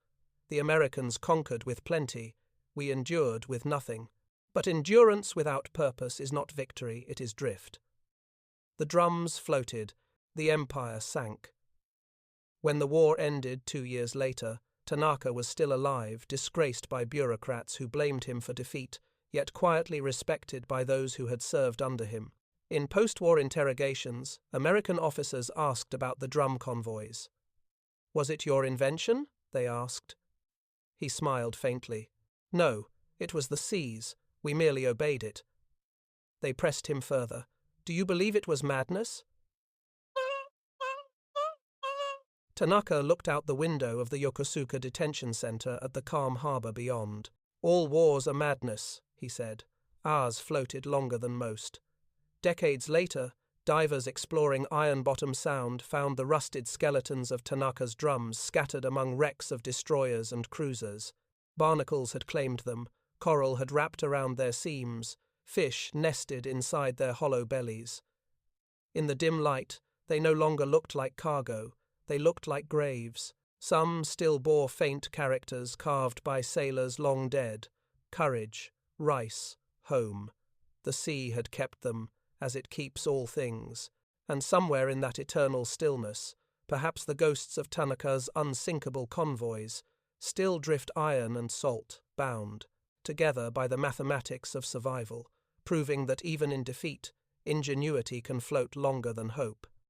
The Americans conquered with plenty, we endured with nothing. But endurance without purpose is not victory, it is drift." The drums floated, the empire sank. When the war ended 2 years later, Tanaka was still alive, disgraced by bureaucrats who blamed him for defeat, yet quietly respected by those who had served under him. In post-war interrogations, American officers asked about the drum convoys. "Was it your invention?" they asked. He smiled faintly. "No, it was the sea's. We merely obeyed it." They pressed him further. "Do you believe it was madness?" Tanaka looked out the window of the Yokosuka detention center at the calm harbor beyond. "All wars are madness," he said. "Ours floated longer than most." Decades later, divers exploring Ironbottom Sound found the rusted skeletons of Tanaka's drums scattered among wrecks of destroyers and cruisers. Barnacles had claimed them, coral had wrapped around their seams, fish nested inside their hollow bellies. In the dim light, they no longer looked like cargo, they looked like graves. Some still bore faint characters carved by sailors long dead: courage, rice, home. The sea had kept them, as it keeps all things, and somewhere in that eternal stillness, perhaps the ghosts of Tanaka's unsinkable convoys still drift iron and salt, bound together by the mathematics of survival, proving that even in defeat, ingenuity can float longer than hope.